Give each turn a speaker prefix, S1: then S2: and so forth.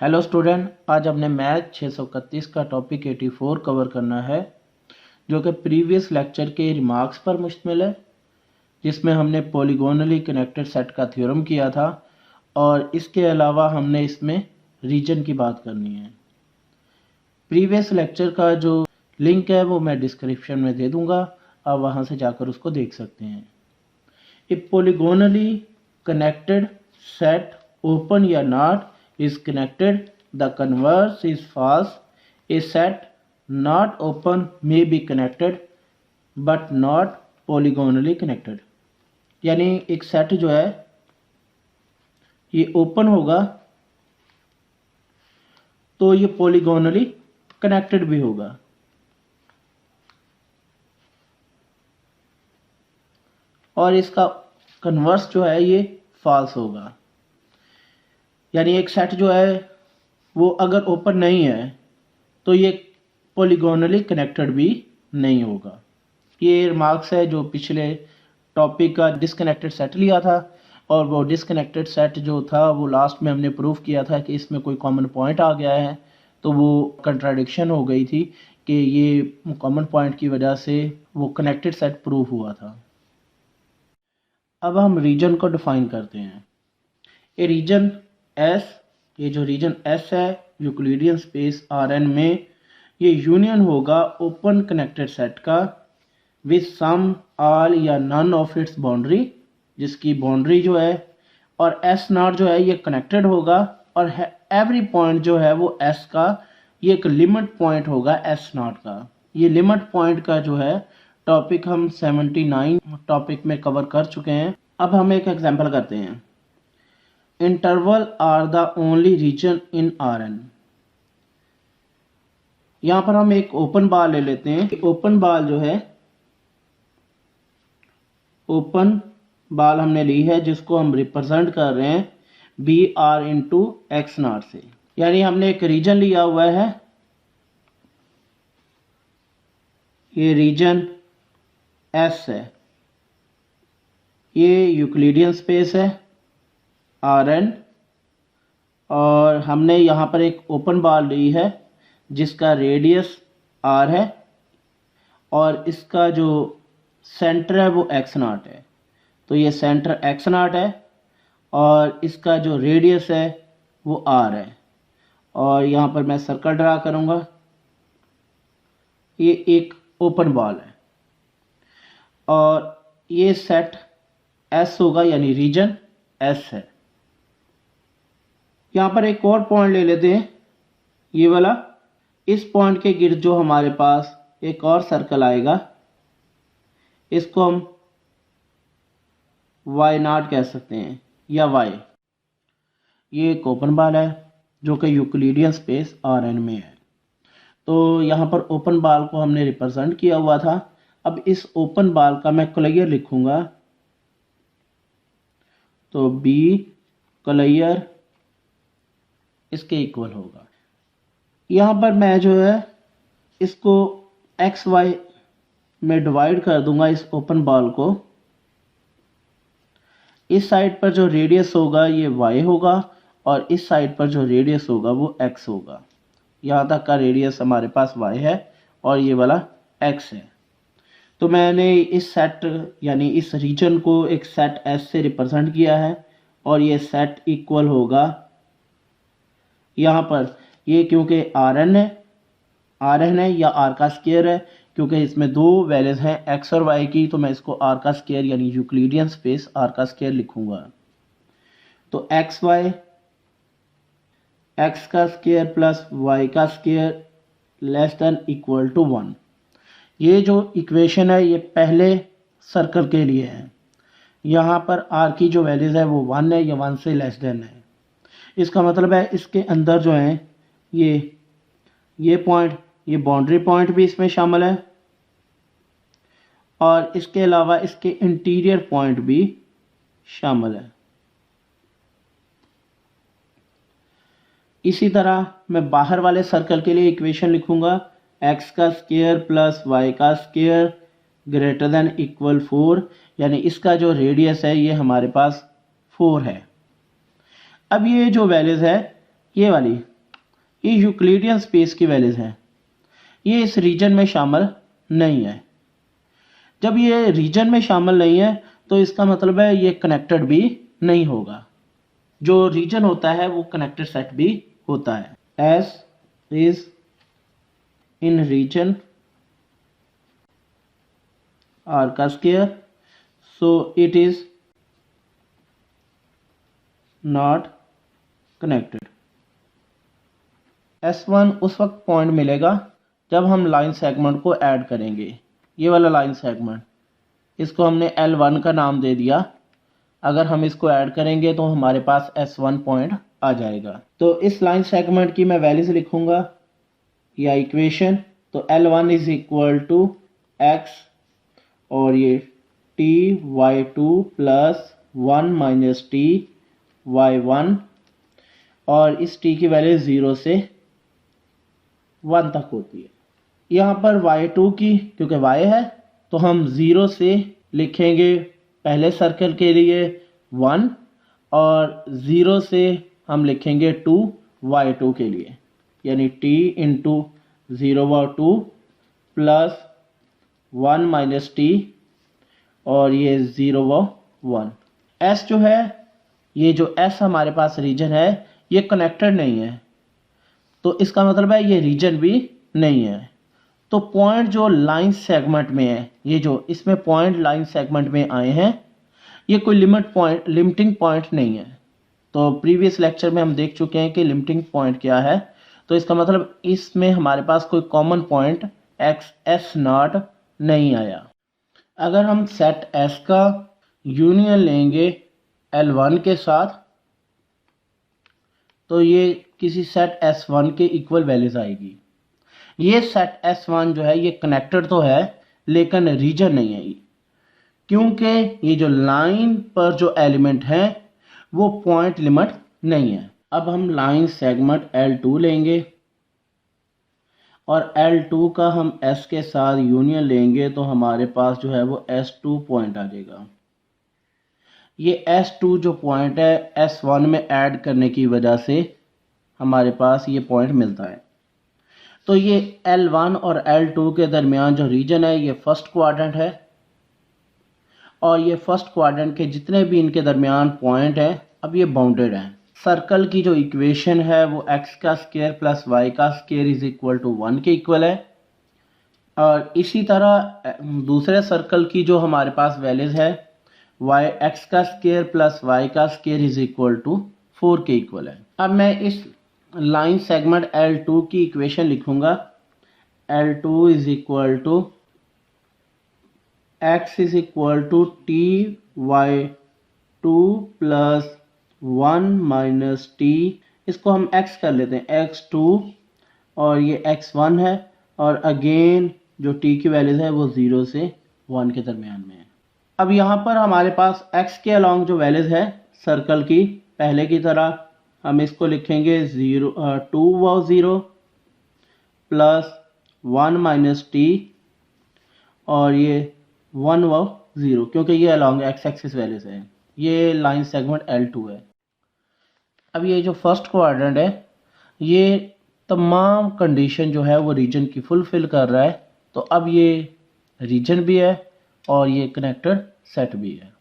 S1: Hello student, आज हमने math 631 का टॉपिक 84 कवर करना है, जो कि प्रीवियस लेक्चर के रिमार्क्स पर मुश्तमिल है, जिसमें हमने पॉलीगोनली कनेक्टेड सेट का थ्योरम किया था और इसके अलावा हमने इसमें रीजन की बात करनी है। प्रीवियस लेक्चर का जो लिंक है वो मैं डिस्क्रिप्शन में दे दूंगा, आप वहाँ से जाकर उसको देख सकते हैं। ए पॉलीगोनली कनेक्टेड सेट ओपन या not is connected, the converse is false. A set not open may be connected but not polygonally connected। यानी एक सेट जो है ये ओपन होगा तो ये पॉलीगोनली कनेक्टेड भी होगा, और इसका कन्वर्स जो है ये फॉल्स होगा। यानी एक सेट जो है वो अगर ओपन नहीं है तो ये पॉलीगोनली कनेक्टेड भी नहीं होगा। ये रिमार्क्स है जो पिछले टॉपिक का डिसकनेक्टेड सेट लिया था, और वो डिसकनेक्टेड सेट जो था वो लास्ट में हमने प्रूफ किया था कि इसमें कोई कॉमन पॉइंट आ गया है, तो वो कंट्राडिक्शन हो गई थी कि ये कॉमन पॉइंट की वजह से वो कनेक्टेड सेट प्रूफ हुआ था। अब हम रीजन को डिफाइन करते हैं। ये रीजन एस, ये जो रीजन एस है यूक्लिडियन स्पेस Rn में, ये यूनियन होगा ओपन कनेक्टेड सेट का विद सम ऑल या नन ऑफ इट्स बाउंड्री, जिसकी बाउंड्री जो है, और एस नॉट जो है ये कनेक्टेड होगा, और एवरी पॉइंट जो है वो एस का ये एक लिमिट पॉइंट होगा एस नॉट का। ये लिमिट पॉइंट का जो है टॉपिक हम 79 टॉपिक में कवर कर चुके हैं। अब हम एक एग्जांपल करते हैं। Interval are the only reason in Rn। यहां पर हम एक ओपन बाल ले लेते हैं। ओपन बाल जो है, ओपन बाल हमने ली है जिसको हम रिप्रेजेंट कर रहे हैं B R into X naught से। यानी हमने एक रीजन लिया हुआ है, ये रीजन एस है, ये यूक्लिडियन स्पेस है Rn, और हमने यहाँ पर एक ओपन बाल ली है जिसका रेडियस r है, और इसका जो सेंटर है वो x नॉट है। तो ये सेंटर x नॉट है और इसका जो रेडियस है वो r है, और यहाँ पर मैं सर्कल ड्रा करूँगा। ये एक ओपन बॉल है और ये सेट S होगा, यानी रीजन S है। यहाँ पर एक और पॉइंट ले लेते हैं, ये वाला। इस पॉइंट के गिर्द जो हमारे पास एक और सर्कल आएगा, इसको हम y नॉट कह सकते हैं या y। ये एक ओपन बाल है जो कि यूक्लिडियन स्पेस Rn में है। तो यहाँ पर ओपन बाल को हमने रिप्रेजेंट किया हुआ था। अब इस ओपन बाल का मैं कलयर लिखूंगा, तो b कलयर इसके इक्वल होगा। यहाँ पर मैं जो है इसको एक्स वाई में डिवाइड कर दूंगा इस ओपन बॉल को। इस साइड पर जो रेडियस होगा ये y होगा, और इस साइड पर जो रेडियस होगा वो x होगा। यहाँ तक का रेडियस हमारे पास y है और ये वाला x है। तो मैंने इस सेट यानी इस रीजन को एक सेट S से रिप्रेजेंट किया है, और ये सेट इक्वल होगा यहाँ पर, ये क्योंकि Rn है या r का स्क्वायर है, क्योंकि इसमें दो वैल्यूज हैं x और y की, तो मैं इसको r का स्क्वायर यानी यूक्लिडियन स्पेस r का स्क्वायर लिखूंगा। तो x का स्क्वायर प्लस y का square less than equal to 1। ये जो इक्वेशन है ये पहले सर्कल के लिए है। यहाँ पर r की जो वैल्यूज है वो 1 है या 1 से लेस देन है। इसका मतलब है इसके अंदर जो है ये पॉइंट, ये बाउंड्री पॉइंट भी इसमें शामिल है, और इसके अलावा इसके इंटीरियर पॉइंट भी शामिल है। इसी तरह मैं बाहर वाले सर्कल के लिए इक्वेशन लिखूंगा, x का स्क्वायर प्लस y का स्क्वायर ग्रेटर देन इक्वल 4, यानी इसका जो रेडियस है ये हमारे पास 4 है। अब ये जो वैल्यूज है ये वाली, ये यूक्लिडियन स्पेस की वैल्यूज़ हैं, ये इस रीजन में शामिल नहीं है। जब ये रीजन में शामिल नहीं है तो इसका मतलब है ये कनेक्टेड भी नहीं होगा। जो रीजन होता है वो कनेक्टेड सेट भी होता है। S is in region R का square, so it is not connected. S1 उस वक्त पॉइंट मिलेगा जब हम लाइन सेगमेंट को ऐड करेंगे। ये वाला लाइन सेगमेंट, इसको हमने L1 का नाम दे दिया। अगर हम इसको ऐड करेंगे तो हमारे पास S1 पॉइंट आ जाएगा। तो इस लाइन सेगमेंट की मैं वैल्यूज लिखूंगा या इक्वेशन। तो L1 is equal to x और ये ty2 प्लस 1 माइनस ty1 और इस t की वैल्यू 0 से 1 तक होती है। यहाँ पर y2 की क्योंकि y है तो हम 0 से लिखेंगे पहले सर्कल के लिए 1 और 0 से हम लिखेंगे 2 y2 के लिए, यानी t into 0/2 plus 1 minus t और ये 0/1। s जो है, ये जो s हमारे पास रीजन है ये कनेक्टेड नहीं है, तो इसका मतलब है ये रीजन भी नहीं है। तो पॉइंट जो लाइन सेगमेंट में है, ये जो इसमें पॉइंट लाइन सेगमेंट में आए हैं, ये कोई लिमिटिंग पॉइंट नहीं है। तो प्रीवियस लेक्चर में हम देख चुके हैं कि लिमिटिंग पॉइंट क्या है। तो इसका मतलब इसमें हमारे पास कोई कॉमन पॉइंट S0 नहीं आया। अगर हम सेट S का यूनियन लेंगे L1 के साथ तो ये किसी सेट S1 के इक्वल वैल्यूज आएगी। ये सेट S1 जो है ये कनेक्टेड तो है लेकिन रीजन नहीं है, क्योंकि ये जो लाइन पर जो एलिमेंट है वो पॉइंट लिमिट नहीं है। अब हम लाइन सेगमेंट L2 लेंगे और L2 का हम S के साथ यूनियन लेंगे तो हमारे पास जो है वो S2 पॉइंट आ जाएगा। ये S2 जो पॉइंट है S1 में ऐड करने की वजह से हमारे पास ये पॉइंट मिलता है। तो ये L1 और L2 के दरमियान जो रीजन है ये फर्स्ट क्वाड्रेंट है और ये फर्स्ट क्वाड्रेंट के जितने भी इनके दरमियान पॉइंट हैं अब ये बाउंडेड हैं। सर्कल की जो इक्वेशन है वो x का स्क्वायर प्लस y का स्क्वायर इज इक्वल टू 1 के इक्वल है। और इसी तरह दूसरे सर्कल की जो हमारे पास वैल्यूज है x का स्क्वायर प्लस y का स्क्वायर इज इक्वल टू 4 के इक्वल है। अब मैं इस लाइन सेगमेंट L2 की इक्वेशन लिखूंगा। L2 is equal to x is equal to ty2 plus 1 minus t, इसको हम x कर लेते हैं, x2 और ये x1 है और अगेन जो t की वैल्यूज है वो 0 से 1 के दरमियान में है। अब यहाँ पर हमारे पास x के अलॉन्ग जो वैल्यूज है सर्कल की पहले की तरह हम इसको लिखेंगे 2/0 प्लस 1 माइनस t और ये 1/0, क्योंकि ये अलॉन्ग x एक्सिस वैल्यूज है। ये लाइन सेगमेंट L2 है। अब ये जो फर्स्ट क्वाड्रेंट है ये तमाम कंडीशन जो है वो रीजन की फुलफिल कर रहा है। तो अब ये रीजन भी है और ये कनेक्टेड सेट भी है।